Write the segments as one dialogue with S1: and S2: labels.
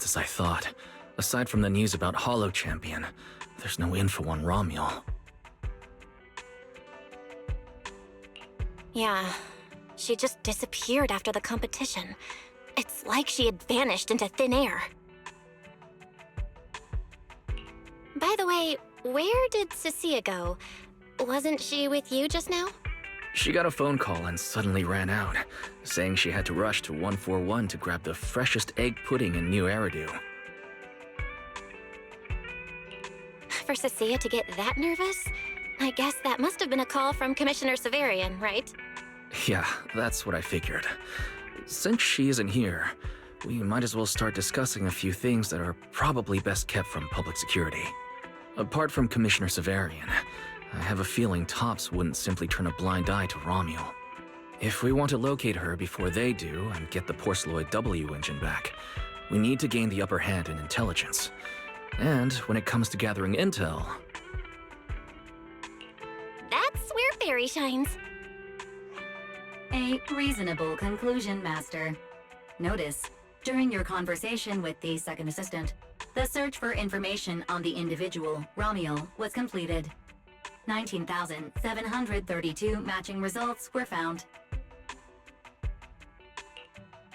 S1: as I thought. Aside from the news about Hollow Champion, there's no info on Ramiel.
S2: Yeah, she just disappeared after the competition. It's like she had vanished into thin air. By the way, where did Cissia go? Wasn't she with you just now?
S1: She got a phone call and suddenly ran out, saying she had to rush to 141 to grab the freshest egg pudding in New Eridu.
S2: For Cissia to get that nervous? I guess that must have been a call from Commissioner Severian, right?
S1: Yeah, that's what I figured. Since she isn't here, we might as well start discussing a few things that are probably best kept from public security. Apart from Commissioner Severian, I have a feeling Tops wouldn't simply turn a blind eye to Ramiel. If we want to locate her before they do and get the Porceloid W engine back, we need to gain the upper hand in intelligence. And when it comes to gathering intel...
S2: That's where Fairy shines.
S3: A reasonable conclusion, Master. Notice, during your conversation with the second assistant, the search for information on the individual, Ramiel, was completed. 19,732 matching results were found.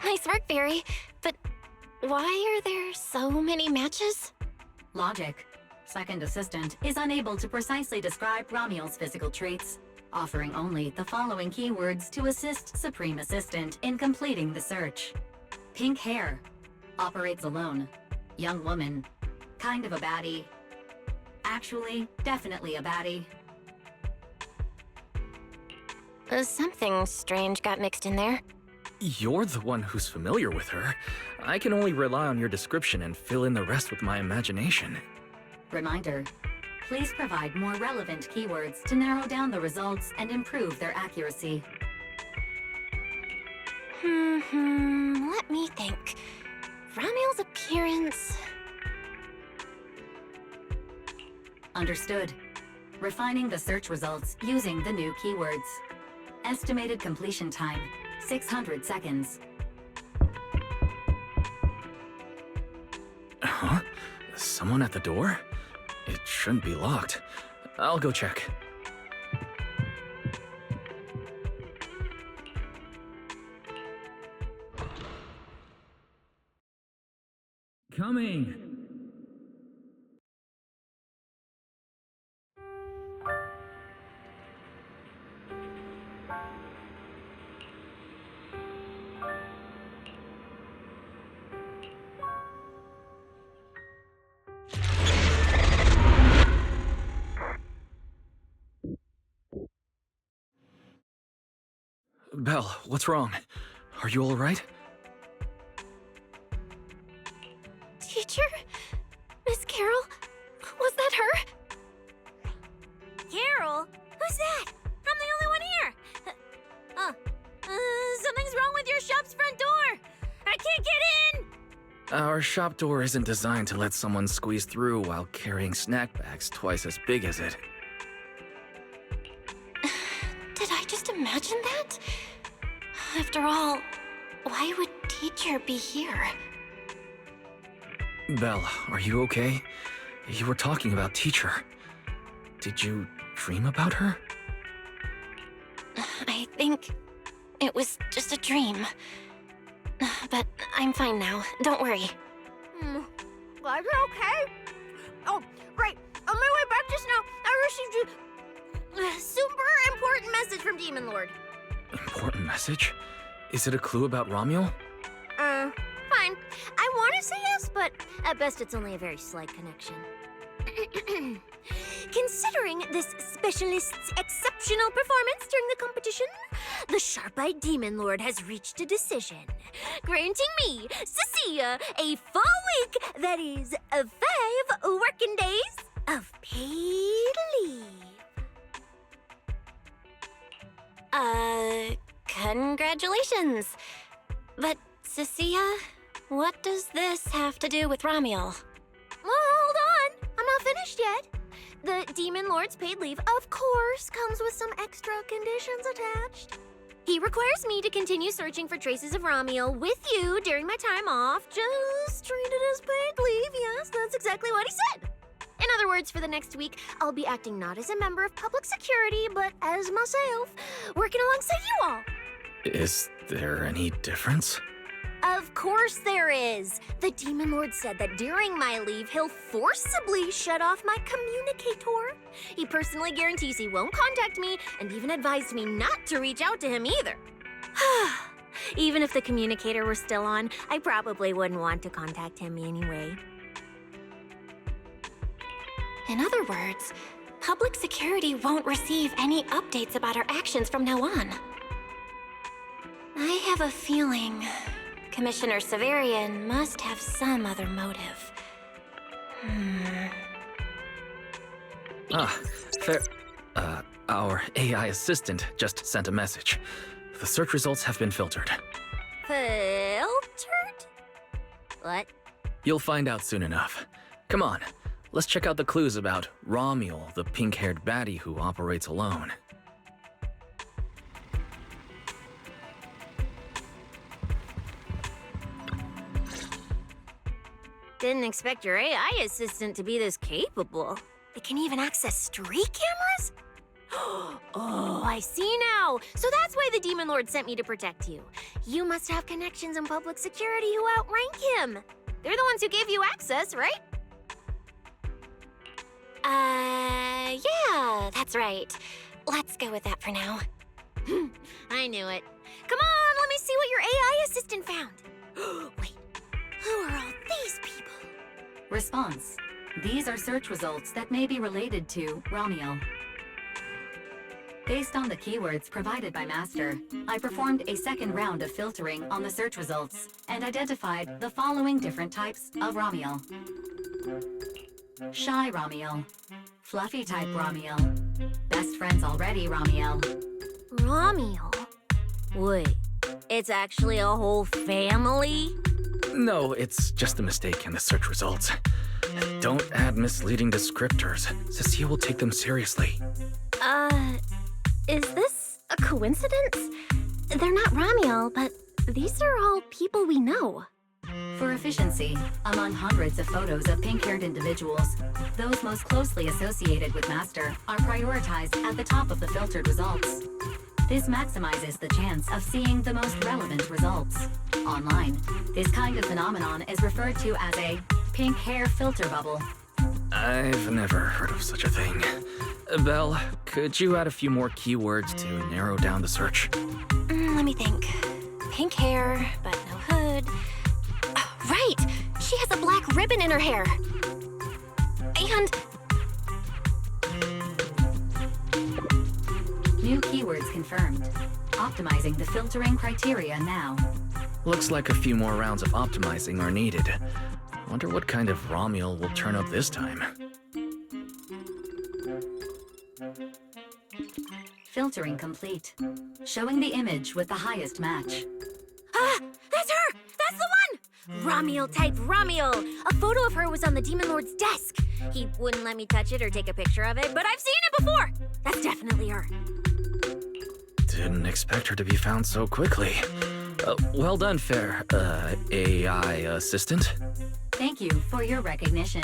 S2: Nice work, Fairy. But why are there so many matches?
S3: Logic. Second assistant is unable to precisely describe Ramiel's physical traits, offering only the following keywords to assist Supreme Assistant in completing the search. Pink hair. Operates alone. Young woman. Kind of a baddie. Actually, definitely a baddie.
S2: Something strange got mixed in there.
S1: You're the one who's familiar with her. I can only rely on your description and fill in the rest with my imagination.
S3: Reminder. Please provide more relevant keywords to narrow down the results and improve their accuracy.
S2: Let me think. Ramiel's appearance...
S3: Understood. Refining the search results using the new keywords. Estimated completion time, 600 seconds.
S1: Huh? Someone at the door? It shouldn't be locked. I'll go check. Coming! Belle, what's wrong? Are you all right?
S2: Teacher? Miss Carol? Was that her?
S4: Carol? Who's that? I'm the only one here. Something's wrong with your shop's front door. I can't get in.
S1: Our shop door isn't designed to let someone squeeze through while carrying snack bags twice as big as it.
S2: Did I just imagine that? After all, why would Teacher be here?
S1: Belle, are you okay? You were talking about Teacher. Did you dream about her?
S2: I think it was just a dream. But I'm fine now. Don't worry.
S4: Glad you're okay. Oh, right. On my way back just now, I received a super important message from Demon Lord.
S1: Important message? Is it a clue about Ramiel?
S4: Fine. I want to say yes, but at best it's only a very slight connection. Considering this specialist's exceptional performance during the competition, the sharp-eyed Demon Lord has reached a decision, granting me, Cissia, a full week, that is, 5 working days of paid leave.
S2: Congratulations. But, Cissia, what does this have to do with Ramiel?
S4: Well, hold on. I'm not finished yet. The Demon Lord's paid leave, of course, comes with some extra conditions attached. He requires me to continue searching for traces of Ramiel with you during my time off. Just treat it as paid leave. Yes, that's exactly what he said. In other words, for the next week, I'll be acting not as a member of public security, but as myself, working alongside you all.
S1: Is there any difference?
S4: Of course there is. The Demon Lord said that during my leave, he'll forcibly shut off my communicator. He personally guarantees he won't contact me and even advised me not to reach out to him either. Even if the communicator were still on, I probably wouldn't want to contact him anyway.
S2: In other words, public security won't receive any updates about our actions from now on. I have a feeling Commissioner Severian must have some other motive.
S1: Fair. Our AI assistant just sent a message. The search results have been filtered.
S4: Filtered? What?
S1: You'll find out soon enough. Come on, let's check out the clues about Ramiel, the pink-haired baddie who operates alone.
S4: Didn't expect your AI assistant to be this capable. It can even access street cameras? Oh, I see now. So that's why the Demon Lord sent me to protect you. You must have connections in public security who outrank him. They're the ones who gave you access, right?
S2: Yeah, that's right. Let's go with that for now.
S4: I knew it. Come on, let me see what your AI assistant found. Wait, who are all these people?
S3: Response. These are search results that may be related to Ramiel. Based on the keywords provided by Master, I performed a second round of filtering on the search results and identified the following different types of Ramiel. Shy Ramiel, Fluffy type Ramiel, Best Friends Already Ramiel.
S4: Ramiel? Wait, it's actually a whole family?
S1: No, it's just a mistake in the search results. Don't add misleading descriptors. Cissia will take them seriously.
S2: Is this a coincidence? They're not Ramiel, but these are all people we know.
S3: For efficiency, among hundreds of photos of pink-haired individuals, those most closely associated with Master are prioritized at the top of the filtered results. This maximizes the chance of seeing the most relevant results. Online, this kind of phenomenon is referred to as a pink hair filter bubble.
S1: I've never heard of such a thing. Belle, could you add a few more keywords to narrow down the search?
S2: Let me think. Pink hair, but no hood. Oh, right! She has a black ribbon in her hair. And
S3: New keywords confirmed. Optimizing the filtering criteria now.
S1: Looks like a few more rounds of optimizing are needed. Wonder what kind of Ramiel will turn up this time.
S3: Filtering complete. Showing the image with the highest match.
S4: Ah, that's her! That's the one! Ramiel type Ramiel! A photo of her was on the Demon Lord's desk. He wouldn't let me touch it or take a picture of it, but I've seen it before! That's definitely her.
S1: Didn't expect her to be found so quickly. Well done, fair, AI assistant.
S3: Thank you for your recognition.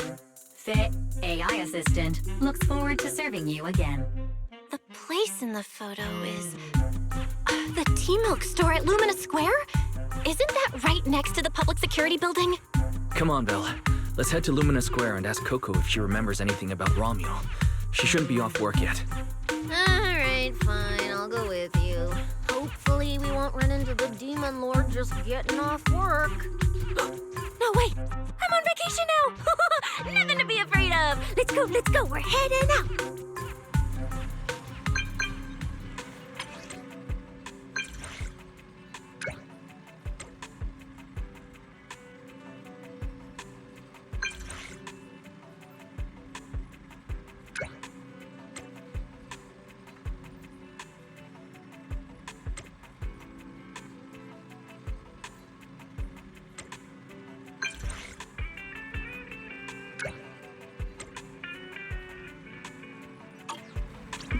S3: Fit AI Assistant looks forward to serving you again.
S2: the place in the photo is... the tea milk store at Lumina Square? Isn't that right next to the public security building?
S1: Come on, Belle. Let's head to Lumina Square and ask Coco if she remembers anything about Ramiel. She shouldn't be off work yet.
S4: Alright, fine, I'll go with you. Hopefully we won't run into the Demon Lord just getting off work. No, wait! I'm on vacation now! Nothing to be afraid of! Let's go, we're heading out!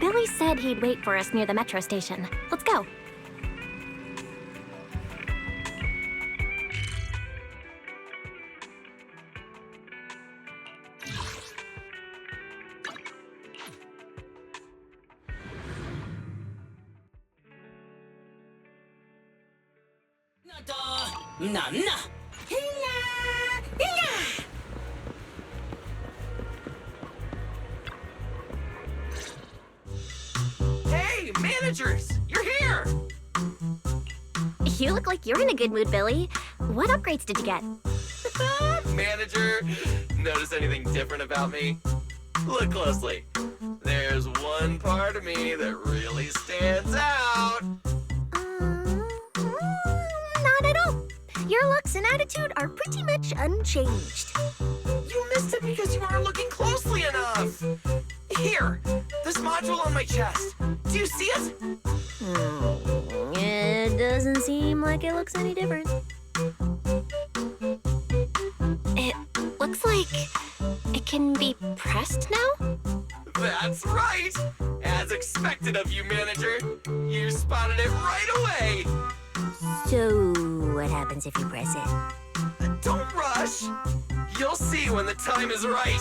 S2: Billy said he'd wait for us near the metro station. Let's go.
S5: Na na.
S1: Hey, managers! You're here!
S2: You look like you're in a good mood, Billy. What upgrades did you get?
S1: Manager, notice anything different about me? Look closely. There's one part of me that really stands out.
S4: Not at all. Your looks and attitude are pretty much unchanged.
S1: You missed it because you aren't looking closely enough. Here, this module on my chest. Do you see it?
S4: It doesn't seem like it looks any different.
S2: It looks like it can be pressed now?
S1: That's right! As expected of you, manager. You spotted it right away.
S4: So, what happens if you press it?
S1: Don't rush. You'll see when the time is right.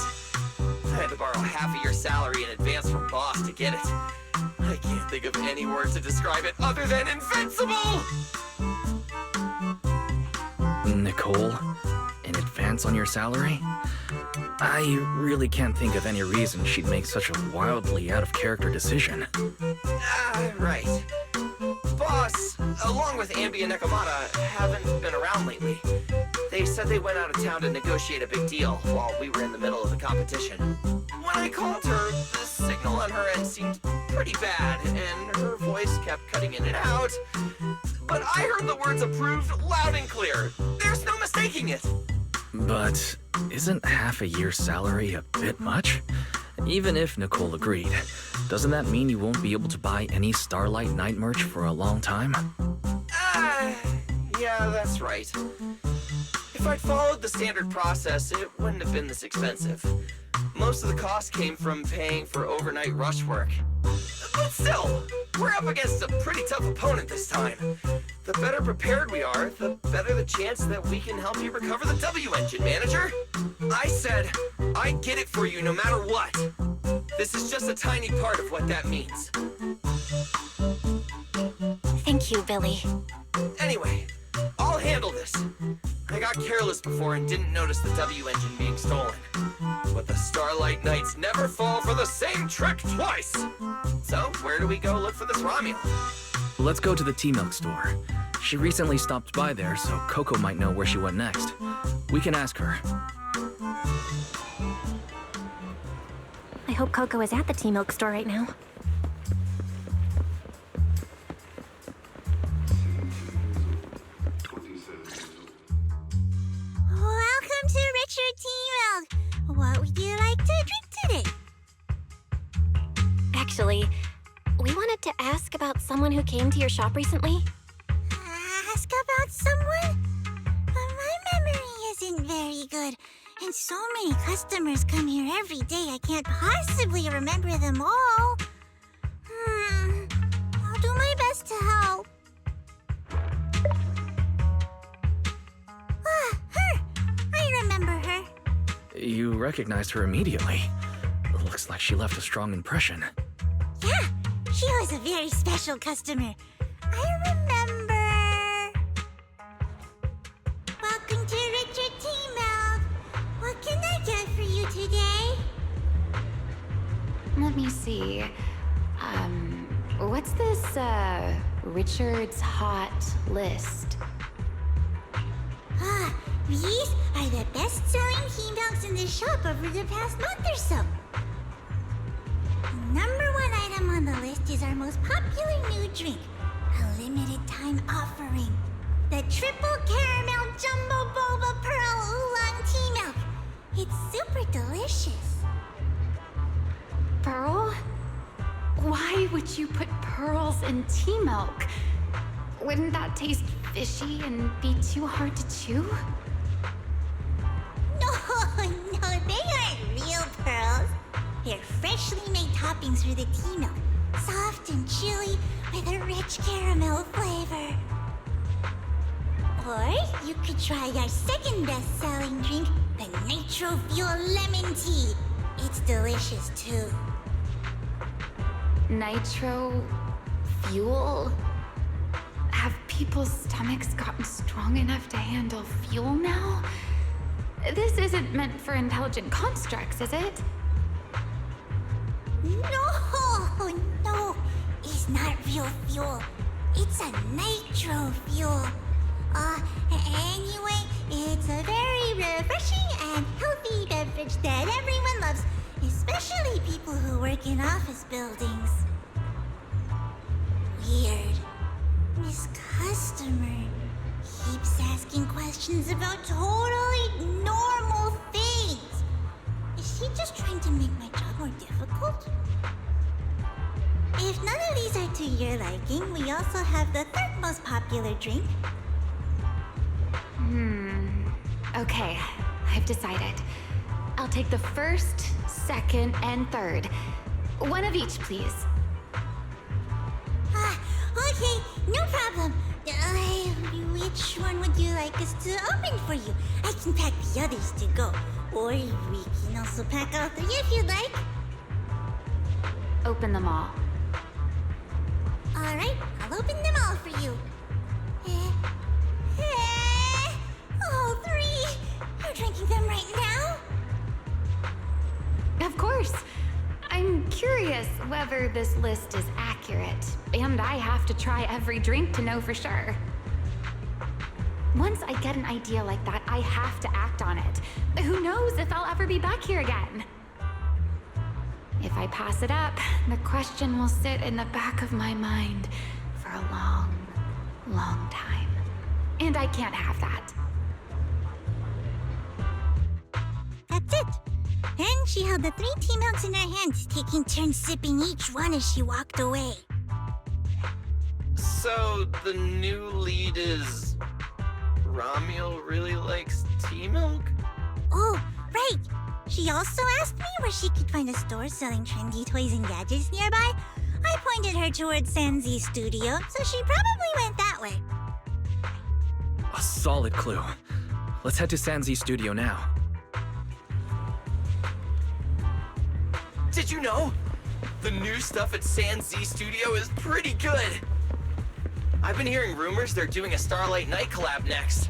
S1: I had to borrow half of your salary in advance from boss to get it. I can't think of any word to describe it other than invincible! Nicole, in advance on your salary? I really can't think of any reason she'd make such a wildly out-of-character decision. Right. Boss, along with Ambi and Nekomata, haven't been around lately. They said they went out of town to negotiate a big deal while we were in the middle of the competition. When I called her, the signal on her end seemed pretty bad, and her voice kept cutting in and out. But I heard the words approved loud and clear. There's no mistaking it. But isn't half a year's salary a bit much? Even if Nicole agreed, doesn't that mean you won't be able to buy any Starlight Night merch for a long time? Yeah, that's right. If I'd followed the standard process, it wouldn't have been this expensive. Most of the cost came from paying for overnight rush work. But still, we're up against a pretty tough opponent this time. The better prepared we are, the better the chance that we can help you recover the W engine, manager. I said, I'd get it for you no matter what. This is just a tiny part of what that means.
S2: Thank you, Billy.
S1: Anyway, I'll handle this. I got careless before and didn't notice the W engine being stolen. But the Starlight Knights never fall for the same trick twice! So, where do we go look for this Ramiel? Let's go to the tea milk store. She recently stopped by there, so Coco might know where she went next. We can ask her.
S2: I hope Coco is at the tea milk store right now.
S4: Welcome to Richard Tea Milk. What would you like to drink today?
S2: Actually, we wanted to ask about someone who came to your shop recently.
S4: Ask about someone? My memory isn't very good. And so many customers come here every day, I can't possibly remember them all. I'll do my best to help. Her! I remember her.
S1: You recognized her immediately. Looks like she left a strong impression.
S4: Yeah, she was a very special customer. I remember. Welcome to Richard Tea Milk. What can I get for you today?
S3: Let me see. What's this, Richard's hot list?
S4: These are the best-selling tea milks in the shop over the past month or so. The number one item on the list is our most popular new drink, a limited-time offering. The Triple Caramel Jumbo Boba Pearl Oolong Tea Milk. It's super delicious.
S3: Pearl? Why would you put pearls in tea milk? Wouldn't that taste fishy and be too hard to chew?
S4: No, they aren't real pearls. They're freshly made toppings for the tea milk, soft and chewy with a rich caramel flavor. Or you could try our second best-selling drink, the Nitro Fuel Lemon Tea. It's delicious too.
S3: Nitro fuel? Have
S5: people's stomachs gotten strong enough to handle fuel now? This isn't meant for intelligent constructs, is it?
S4: No, it's not real fuel. It's a nitro fuel. Anyway, it's a very refreshing and healthy beverage that everyone loves, especially people who work in office buildings. Weird. This customer keeps asking questions about totally normal things. Is she just trying to make my job more difficult? If none of these are to your liking, we also have the third most popular drink.
S5: Okay, I've decided. I'll take the first, second, and third. One of each, please.
S4: Okay, no problem. Which one would you like us to open for you? I can pack the others to go. Or we can also pack all three if you'd like.
S5: Open them all.
S4: Alright, I'll open them all for you. All three! You're drinking them right now?
S5: Of course. I'm curious whether this list is accurate, and I have to try every drink to know for sure. Once I get an idea like that, I have to act on it. Who knows if I'll ever be back here again? If I pass it up, the question will sit in the back of my mind for a long, long time. And I can't have that.
S4: That's it. Then she held the 3 tea milks in her hands, taking turns sipping each one as she walked away.
S1: So, the new lead is... Ramiel really likes tea milk?
S4: Oh, right. She also asked me where she could find a store selling trendy toys and gadgets nearby. I pointed her towards ZZZ Studio, so she probably went that way.
S1: A solid clue. Let's head to ZZZ Studio now. Did you know? The new stuff at ZZZ Studio is pretty good. I've been hearing rumors they're doing a Starlight Night collab next.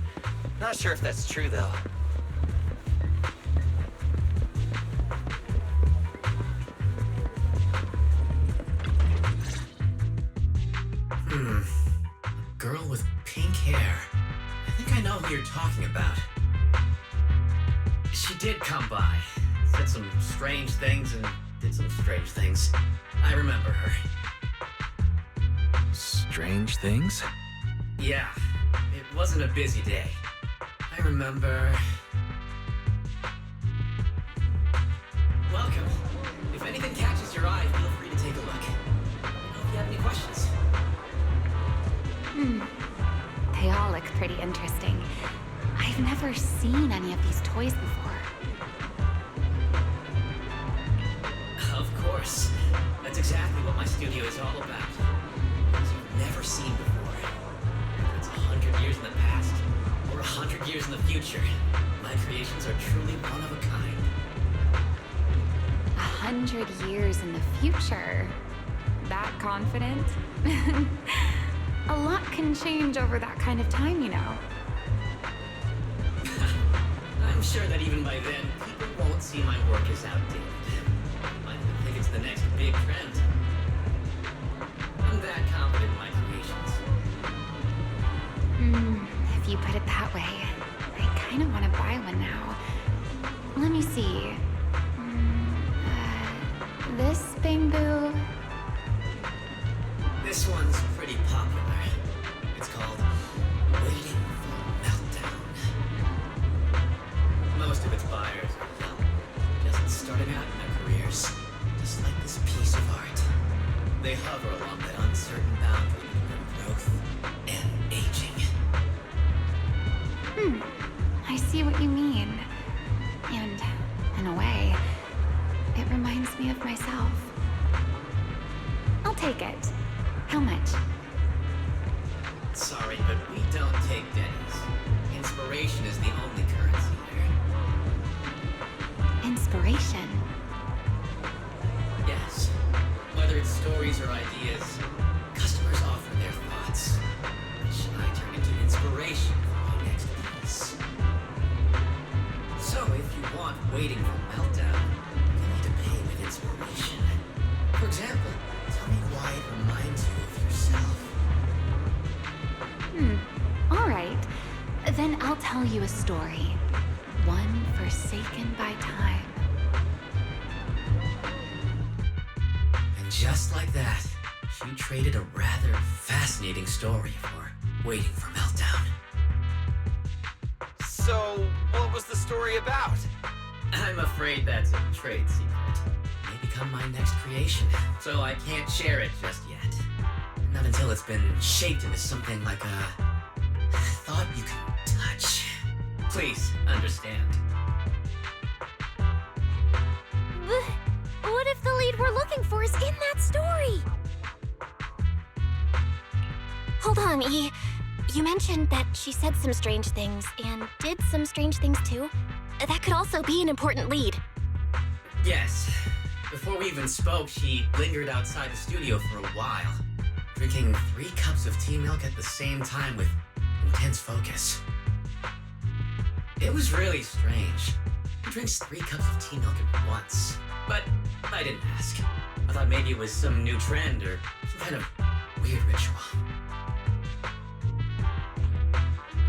S1: Not sure if that's true, though.
S6: A girl with pink hair. I think I know who you're talking about. She did come by, said some strange things and did some strange things. I remember her.
S1: Strange things?
S6: Yeah, it wasn't a busy day. I remember... Welcome. If anything catches your eye, feel free to take a look. Let me know if you have any questions.
S5: They all look pretty interesting. I've never seen any of these toys before.
S6: Of course. That's exactly what my studio is all about. Things you've never seen before. Whether it's 100 years in the past or 100 years in the future, my creations are truly one of a kind.
S5: 100 years in the future? That confident? A lot can change over that kind of time, you know.
S6: I'm sure that even by then, people won't see my work as outdated. Might even think it's the next big trend. I'm that confident in my creations.
S5: If you put it that way, I kind of want to buy one now. Let me see. This bamboo.
S6: This one's pretty popular. It's called Waiting for Meltdown. Most of its buyers are young, just starting out in their careers, just like this piece of art. They hover along that uncertain boundary between growth and aging.
S5: I see what you mean. And, in a way, it reminds me of myself. I'll take it. How much?
S6: Sorry, but we don't take pennies. Inspiration is the only currency here.
S5: Inspiration?
S6: Yes. Whether it's stories or ideas, customers offer their thoughts, which I waiting for meltdown, you need to pay with inspiration. For example, tell me why it reminds you of yourself.
S5: All right. Then I'll tell you a story. One forsaken by time.
S6: And just like that, she traded a rather fascinating story for waiting for meltdown.
S7: So, what was the story about?
S6: I'm afraid that's a trade secret. It may become my next creation, so I can't share it just yet. Not until it's been shaped into something like a thought you can touch. Please understand.
S4: What if the lead we're looking for is in that story?
S2: Hold on, E. You mentioned that she said some strange things and did some strange things too. That could also be an important lead.
S6: Yes. Before we even spoke, she lingered outside the studio for a while, drinking 3 cups of tea milk at the same time with intense focus. It was really strange. Who drinks 3 cups of tea milk at once? But I didn't ask. I thought maybe it was some new trend or some kind of weird ritual.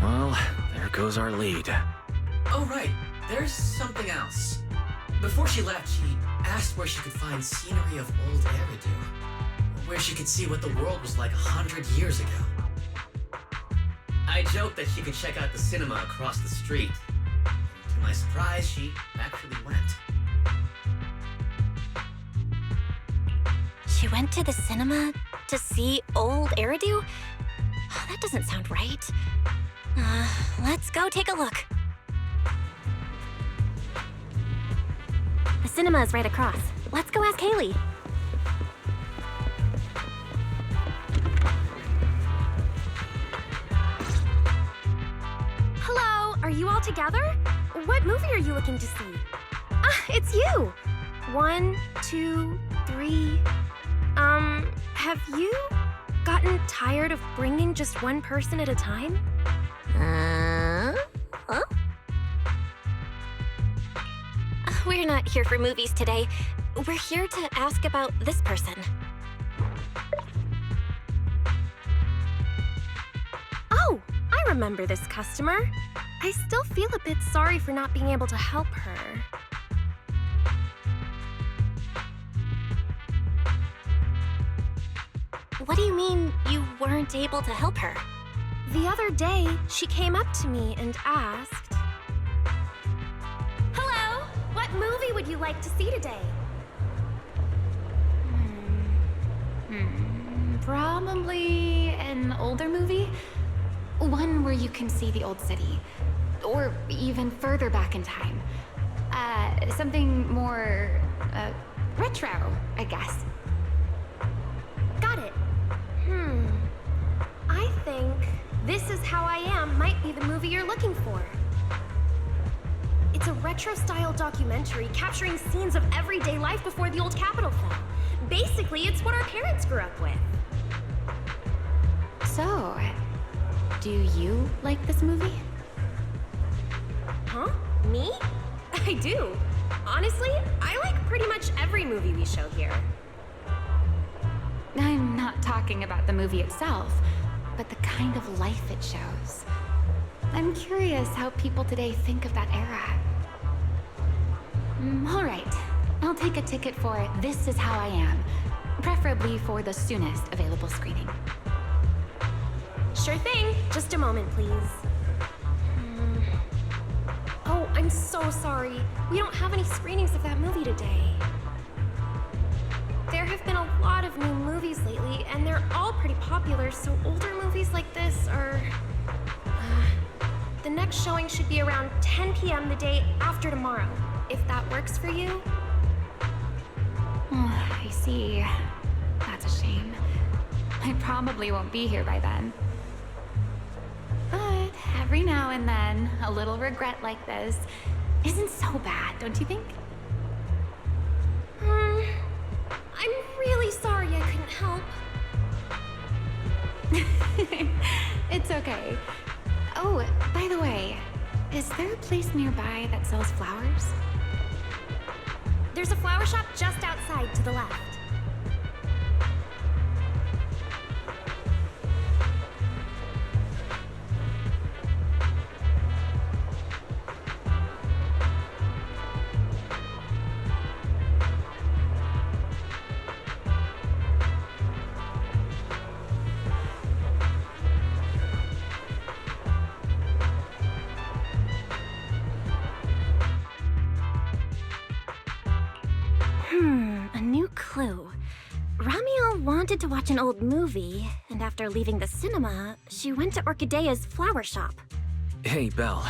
S1: Well, there goes our lead.
S6: Oh, right. There's something else. Before she left, she asked where she could find scenery of old Erdian, where she could see what the world was like 100 years ago. I joked that she could check out the cinema across the street. To my surprise, she actually went.
S2: She went to the cinema to see old Erdian? Oh, that doesn't sound right. Let's go take a look. The cinema is right across. Let's go ask Hailey.
S4: Hello, are you all together? What movie are you looking to see? It's you! 1, 2, 3... have you gotten tired of bringing just one person at a time?
S2: Huh? We're not here for movies today. We're here to ask about this person.
S4: Oh, I remember this customer. I still feel a bit sorry for not being able to help her.
S2: What do you mean you weren't able to help her?
S4: The other day, she came up to me and asked, "Hello, what movie would you like to see today?"
S5: Probably an older movie. One where you can see the old city. Or even further back in time. Something more, retro, I guess.
S4: Got it. I think This Is How I Am might be the movie you're looking for. It's a retro-style documentary capturing scenes of everyday life before the old Capitol fell. Basically, it's what our parents grew up with.
S5: So, do you like this movie?
S4: Huh? Me? I do. Honestly, I like pretty much every movie we show here.
S5: I'm not talking about the movie itself, but the kind of life it shows. I'm curious how people today think of that era. All right, I'll take a ticket for This Is How I Am, preferably for the soonest available screening.
S4: Sure thing. Just a moment, please. Oh, I'm so sorry. We don't have any screenings of that movie today. There have been a lot of new movies lately, and they're all pretty popular, so older movies like this are... The next showing should be around 10 p.m. the day after tomorrow, if that works for you.
S5: I see. That's a shame. I probably won't be here by then. But every now and then, a little regret like this isn't so bad, don't you think?
S4: I'm really sorry I couldn't help.
S5: It's okay. Oh, by the way, is there a place nearby that sells flowers?
S4: There's a flower shop just outside to the left. A new clue. Ramiel wanted to watch an old movie, and after leaving the cinema, she went to Orchidea's flower shop.
S1: Hey, Belle.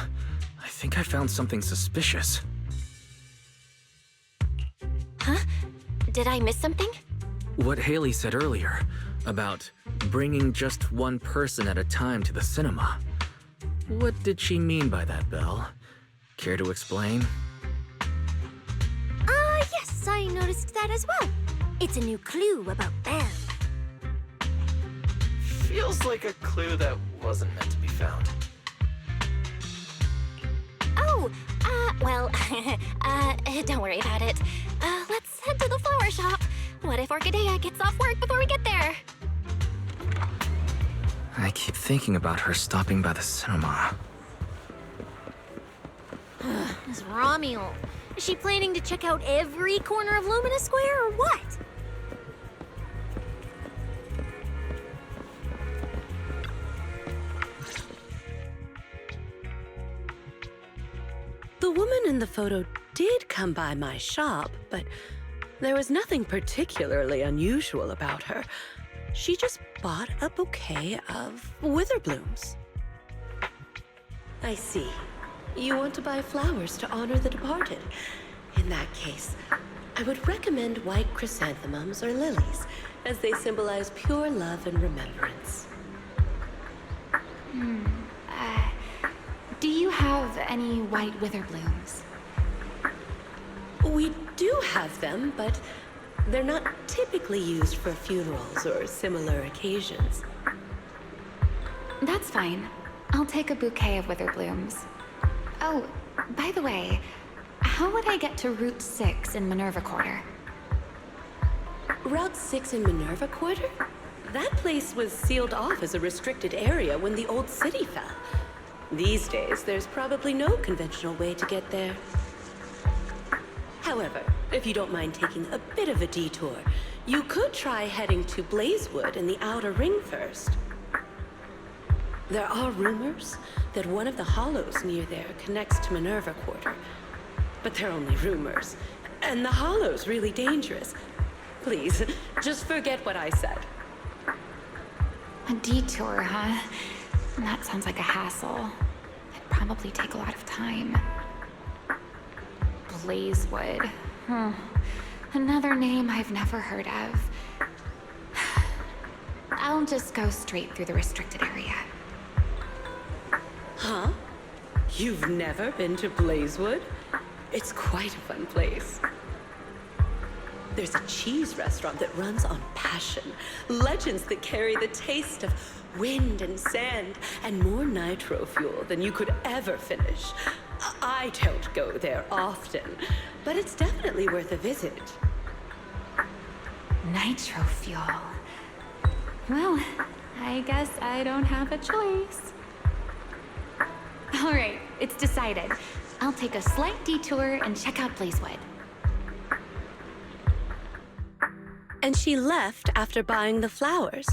S1: I think I found something suspicious.
S2: Huh? Did I miss something?
S1: What Hailey said earlier about bringing just one person at a time to the cinema. What did she mean by that, Belle? Care to explain?
S4: Yes, I noticed that as well. It's a new clue about Belle.
S7: Feels like a clue that wasn't meant to be found.
S2: Oh, well, don't worry about it. Let's head to the flower shop. What if Orchidea gets off work before we get there?
S1: I keep thinking about her stopping by the cinema.
S4: This Ramiel. Is she planning to check out every corner of Lumina Square or what?
S8: The woman in the photo did come by my shop, but there was nothing particularly unusual about her. She just bought a bouquet of wither blooms. I see. You want to buy flowers to honor the departed. In that case, I would recommend white chrysanthemums or lilies, as they symbolize pure love and remembrance.
S5: Do you have any white wither blooms?
S8: We do have them, but they're not typically used for funerals or similar occasions.
S5: That's fine. I'll take a bouquet of wither blooms. Oh, by the way, how would I get to Route 6 in Minerva Quarter?
S8: Route 6 in Minerva Quarter? That place was sealed off as a restricted area when the old city fell. These days, there's probably no conventional way to get there. However, if you don't mind taking a bit of a detour, you could try heading to Blazewood in the Outer Ring first. There are rumors that one of the hollows near there connects to Minerva Quarter. But they're only rumors, and the hollow's really dangerous. Please, just forget what I said.
S5: A detour, huh? That sounds like a hassle. It'd probably take a lot of time. Blazewood. Another name I've never heard of. I'll just go straight through the restricted area.
S8: Huh? You've never been to Blazewood? It's quite a fun place. There's a cheese restaurant that runs on passion. Legends that carry the taste of wind and sand and more nitro fuel than you could ever finish. I don't go there often, but it's definitely worth a visit.
S5: Nitro fuel. Well, I guess I don't have a choice. All right, it's decided. I'll take a slight detour and check out Blazewood.
S8: And she left after buying the flowers.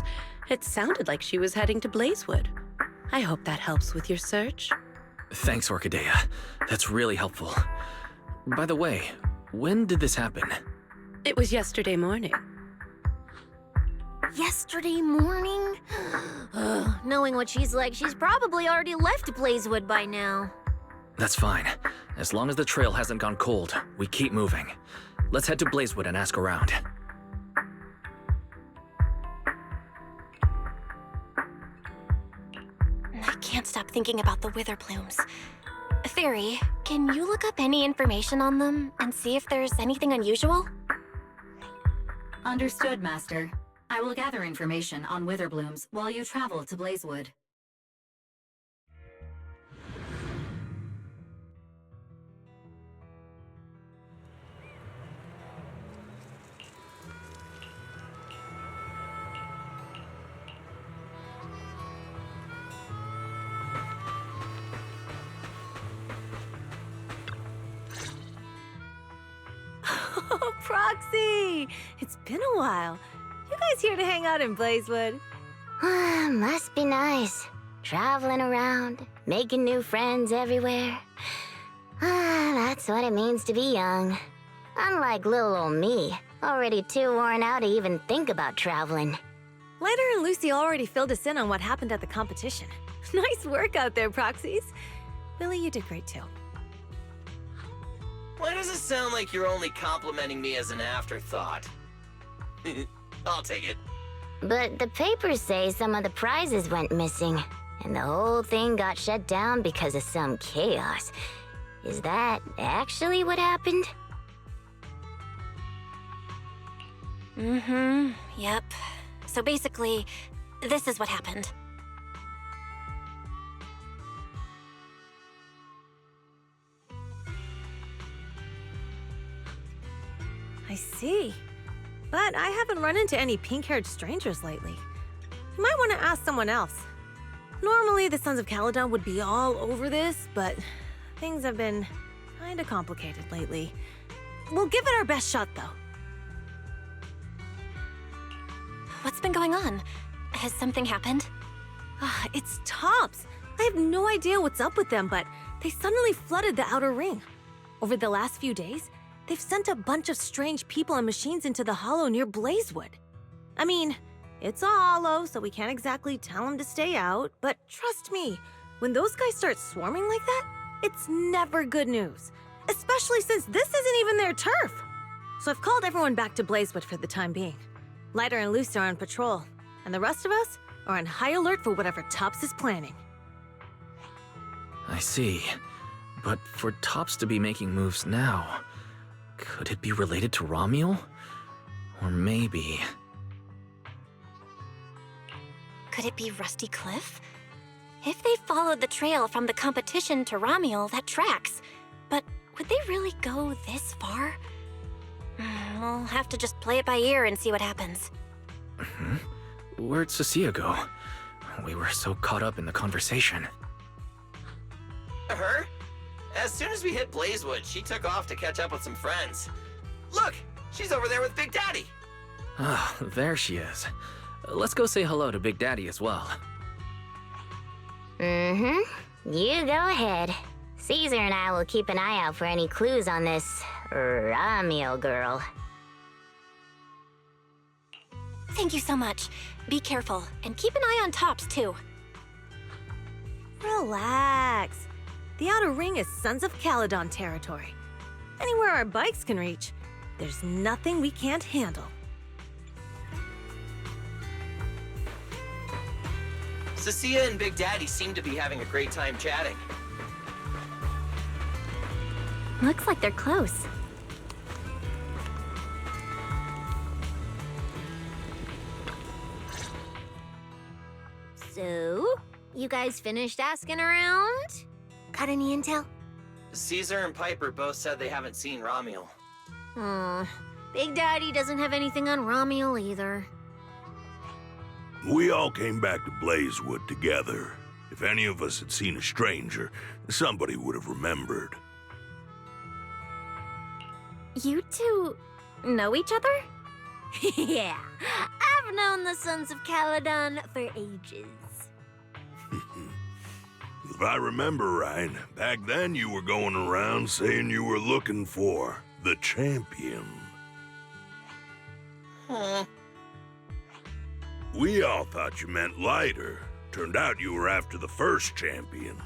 S8: It sounded like she was heading to Blazewood. I hope that helps with your search.
S1: Thanks, Orchidea. That's really helpful. By the way, when did this happen?
S8: It was yesterday morning.
S4: Yesterday morning? Knowing what she's like, she's probably already left Blazewood by now.
S1: That's fine. As long as the trail hasn't gone cold, we keep moving. Let's head to Blazewood and ask around.
S2: I can't stop thinking about the wither plumes. Fairy, can you look up any information on them and see if there's anything unusual?
S3: Understood, Master. I will gather information on wither blooms while you travel to Blazewood.
S4: Proxy! It's been a while. You guys here to hang out in Blazewood?
S9: Must be nice. Traveling around, making new friends everywhere. That's what it means to be young. Unlike little old me, already too worn out to even think about traveling.
S4: Lighter and Lucy already filled us in on what happened at the competition. Nice work out there, Proxies. Billy, you did great too.
S7: Why does it sound like you're only complimenting me as an afterthought? I'll take it.
S9: But the papers say some of the prizes went missing, and the whole thing got shut down because of some chaos. Is that actually what happened?
S2: Yep. So basically, this is what happened.
S4: I see. But I haven't run into any pink-haired strangers lately. You might want to ask someone else. Normally, the Sons of Caledon would be all over this, but things have been kinda complicated lately. We'll give it our best shot, though.
S2: What's been going on? Has something happened?
S4: It's Tops. I have no idea what's up with them, but they suddenly flooded the outer ring. Over the last few days, they've sent a bunch of strange people and machines into the hollow near Blazewood. I mean, it's a hollow, so we can't exactly tell them to stay out, but trust me, when those guys start swarming like that, it's never good news. Especially since this isn't even their turf. So I've called everyone back to Blazewood for the time being. Lighter and Lucy are on patrol, and the rest of us are on high alert for whatever Tops is planning.
S1: I see. But for Tops to be making moves now, could it be related to Ramiel? Or maybe...
S2: Could it be Rusty Cliff? If they followed the trail from the competition to Ramiel, that tracks. But would they really go this far? We'll have to just play it by ear and see what happens.
S1: Where'd Cissia go? We were so caught up in the conversation.
S7: Her? As soon as we hit Blazewood, she took off to catch up with some friends. Look, she's over there with Big Daddy.
S1: Ah, there she is. Let's go say hello to Big Daddy as well.
S9: You go ahead. Caesar and I will keep an eye out for any clues on this Ramiel girl.
S2: Thank you so much. Be careful, and keep an eye on Tops, too.
S4: Relax. The outer ring is Sons of Caledon territory. Anywhere our bikes can reach, there's nothing we can't handle.
S7: Cissia and Big Daddy seem to be having a great time chatting.
S2: Looks like they're close.
S4: So, you guys finished asking around? Got any intel?
S7: Caesar and Piper both said they haven't seen Ramiel.
S4: Big Daddy doesn't have anything on Ramiel either.
S10: We all came back to Blazewood together. If any of us had seen a stranger, somebody would have remembered.
S2: You two know each other?
S4: Yeah, I've known the Sons of Caledon for ages.
S10: If I remember right, back then you were going around saying you were looking for the champion. We all thought you meant Lighter. Turned out you were after the first champion.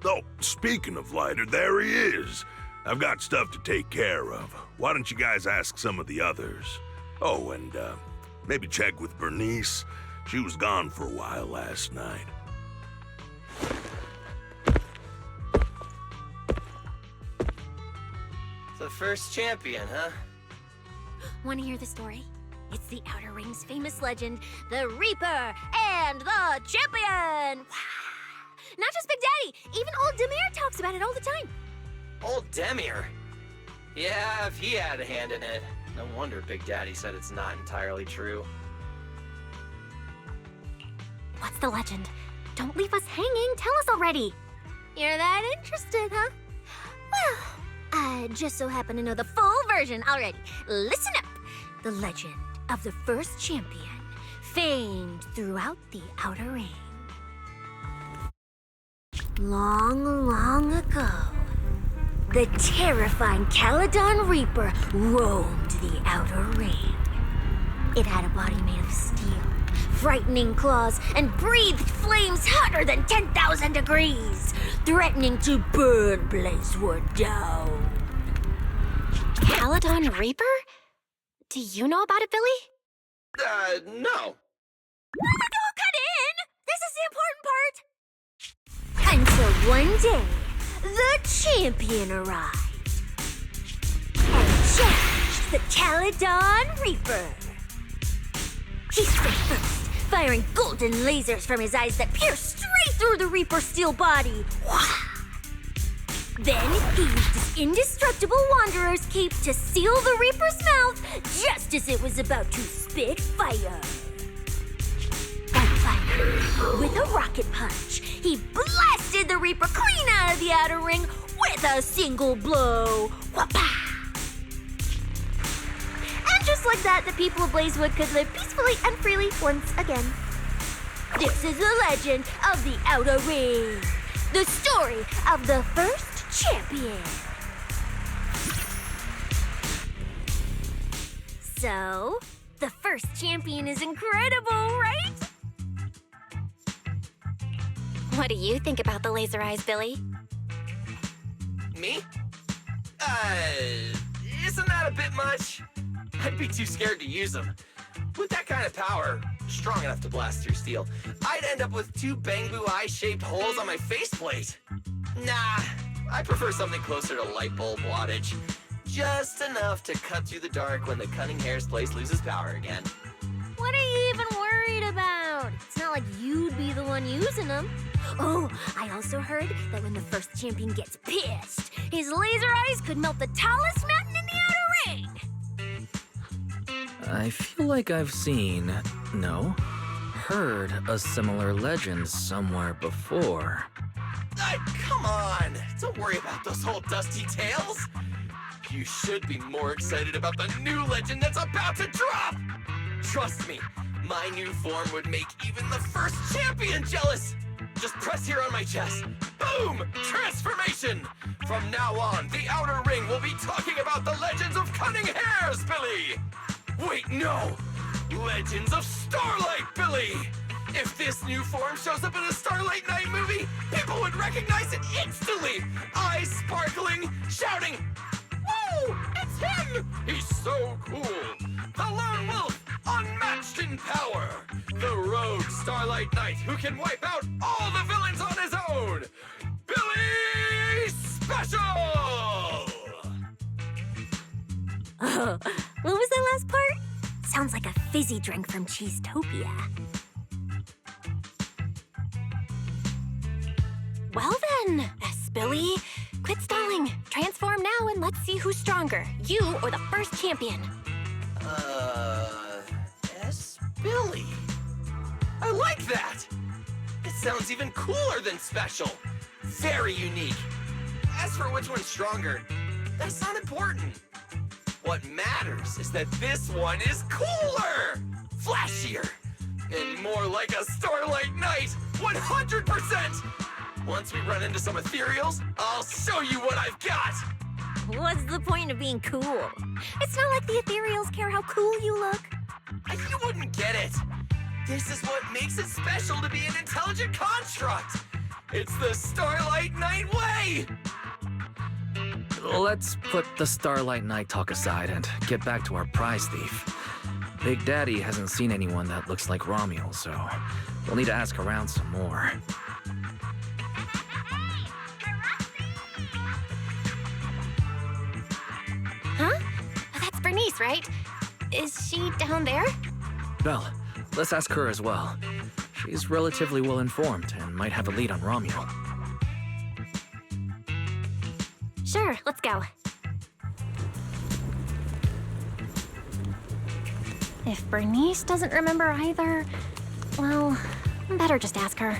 S10: Oh, speaking of Lighter, there he is. I've got stuff to take care of. Why don't you guys ask some of the others? Oh, and maybe check with Burnice. She was gone for a while last night.
S7: The first champion, huh?
S2: Want to hear the story?
S4: It's the Outer Ring's famous legend, the Reaper and the Champion! Not just Big Daddy, even old Demir talks about it all the time.
S7: Old Demir? Yeah, if he had a hand in it. No wonder Big Daddy said it's not entirely true.
S2: What's the legend? Don't leave us hanging. Tell us already.
S4: You're that interested, huh? Well, I just so happen to know the full version already. Listen up. The legend of the first champion, famed throughout the Outer Ring. Long, long ago, the terrifying Caledon Reaper roamed the Outer Ring. It had a body made of steel, frightening claws, and breathed flames hotter than 10,000 degrees, threatening to burn Blazewood down.
S2: Caledon Reaper? Do you know about it, Billy?
S7: No.
S4: Don't cut in! This is the important part! Until one day, the champion arrived and challenged the Caledon Reaper. He struck first, firing golden lasers from his eyes that pierced straight through the Reaper's steel body. Then he used his indestructible Wanderer's cape to seal the Reaper's mouth just as it was about to spit fire. And finally, with a rocket punch, he blasted the Reaper clean out of the Outer Ring with a single blow. Whapa! And just like that, the people of Blazewood could live peacefully and freely once again. This is the legend of the Outer Ring. The story of the first champion. So, the first champion is incredible, right?
S2: What do you think about the laser eyes, Billy?
S7: Me? Isn't that a bit much? I'd be too scared to use them. With that kind of power, strong enough to blast through steel, I'd end up with 2 bamboo eye-shaped holes on my faceplate. Nah, I prefer something closer to light bulb wattage. Just enough to cut through the dark when the cunning hair's place loses power again.
S4: What are you even worried about? It's not like you'd be the one using them. Oh, I also heard that when the first champion gets pissed, his laser eyes could melt the tallest mountain in the Outer Ring.
S1: I feel like I've seen, no, heard a similar legend somewhere before.
S7: Come on! Don't worry about those old dusty tales! You should be more excited about the new legend that's about to drop! Trust me, my new form would make even the first champion jealous! Just press here on my chest. Boom! Transformation! From now on, the Outer Ring will be talking about the legends of cunning hairs, Billy! Wait, no! Legends of Starlight, Billy! If this new form shows up in a Starlight Night movie, people would recognize it instantly! Eyes sparkling, shouting, "Whoa! It's him! He's so cool! The Lone Wolf, unmatched in power! The rogue Starlight Knight who can wipe out all the villains on his own! Billy Special!"
S4: Oh, what was that last part? Sounds like a fizzy drink from Cheesetopia.
S2: Well then, Billy, quit stalling. Transform now and let's see who's stronger, you or the first champion.
S7: Billy. I like that! It sounds even cooler than special. Very unique. As for which one's stronger, that's not important. What matters is that this one is cooler, flashier, and more like a Starlight Knight, 100%! Once we run into some ethereals, I'll show you what I've got!
S4: What's the point of being cool? It's not like the ethereals care how cool you look.
S7: You wouldn't get it. This is what makes it special to be an intelligent construct. It's the Starlight Knight way!
S1: Let's put the Starlight Knight talk aside and get back to our prize thief. Big Daddy hasn't seen anyone that looks like Ramiel, so we'll need to ask around some more.
S2: Huh? That's Burnice, right? Is she down there?
S1: Well, let's ask her as well. She's relatively well informed and might have a lead on Ramiel.
S2: Sure, let's go. If Burnice doesn't remember either, well, better just ask her.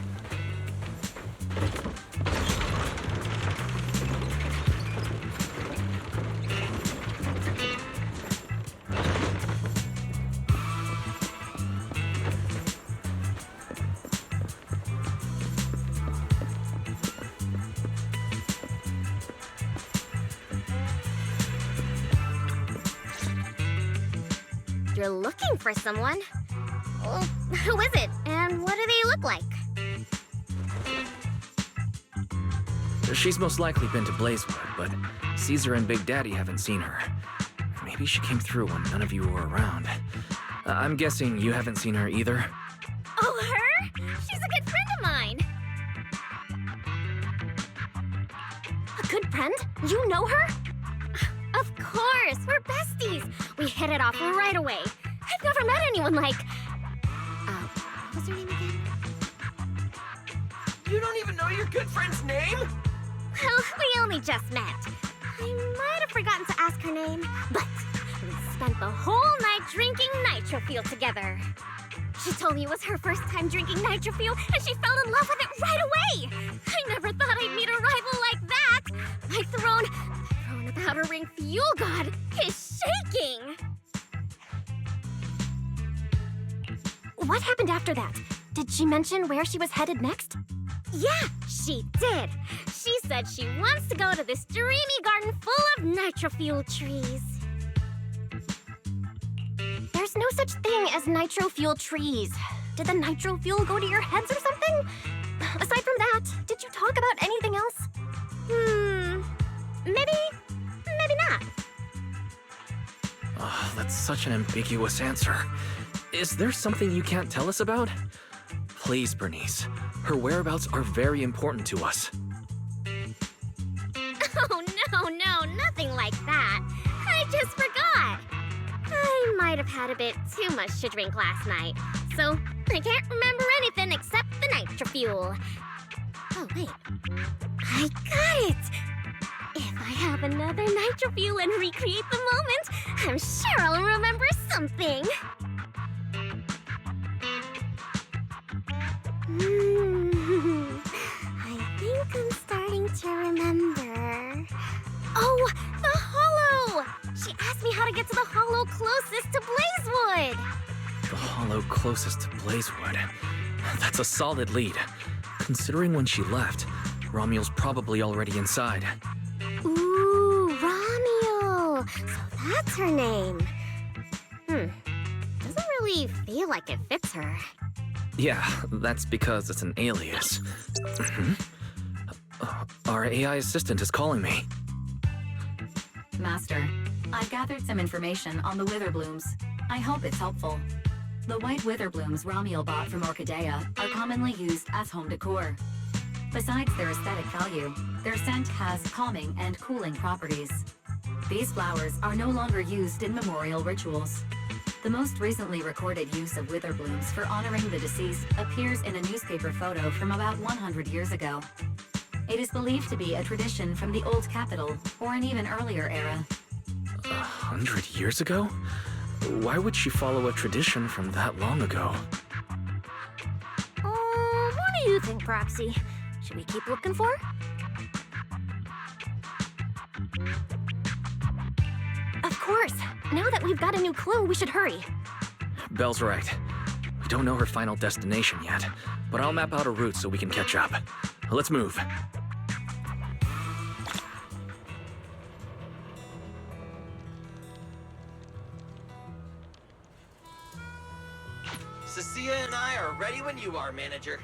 S4: you're looking for someone, well, who is it, and what do they look like?
S1: She's most likely been to Blazewood, but Caesar and Big Daddy haven't seen her. Maybe she came through when none of you were around. I'm guessing you haven't seen her either?
S4: Oh, her? She's a good friend of mine. A good friend? You know her? Of course, we're besties. We hit it off right away. I've never met anyone like... what was her name again?
S7: You don't even know your good friend's name?
S4: Well, we only just met. I might have forgotten to ask her name, but we spent the whole night drinking nitro fuel together. She told me it was her first time drinking nitro fuel, and she fell in love with it right away. I never thought I'd meet a rival like that. My throne of outer ring fuel god is shaking. What happened after that? Did she mention where she was headed next? Yeah, she did. She said she wants to go to this dreamy garden full of nitro fuel trees.
S2: There's no such thing as nitro fuel trees. Did the nitro fuel go to your heads or something? Aside from that, did you talk about anything else?
S4: Maybe not.
S1: Oh, that's such an ambiguous answer. Is there something you can't tell us about? Please, Burnice. Her whereabouts are very important to us.
S4: Oh, no, nothing like that. I just forgot. I might have had a bit too much to drink last night, so I can't remember anything except the nitro fuel. Oh, wait. I got it! If I have another nitro fuel and recreate the moment, I'm sure I'll remember something. I think I'm starting to remember. Oh, the hollow! She asked me how to get to the hollow closest to Blazewood.
S1: The hollow closest to Blazewood. That's a solid lead. Considering when she left, Ramiel's probably already inside.
S4: Ooh, Ramiel! So that's her name. Doesn't really feel like it fits her.
S1: Yeah, that's because it's an alias. Our AI assistant is calling me.
S3: Master, I've gathered some information on the Witherblooms. I hope it's helpful. The white Witherblooms Ramiel bought from Orchidea are commonly used as home decor. Besides their aesthetic value, their scent has calming and cooling properties. These flowers are no longer used in memorial rituals. The most recently recorded use of Witherblooms for honoring the deceased appears in a newspaper photo from about 100 years ago. It is believed to be a tradition from the Old Capital, or an even earlier era.
S1: 100 years ago? Why would she follow a tradition from that long ago?
S4: What do you think, Proxy? Should we keep looking for her?
S2: Of course. Now that we've got a new clue, we should hurry.
S1: Belle's right. We don't know her final destination yet, but I'll map out a route so we can catch up. Let's move.
S7: Cissia and I are ready when you are, manager.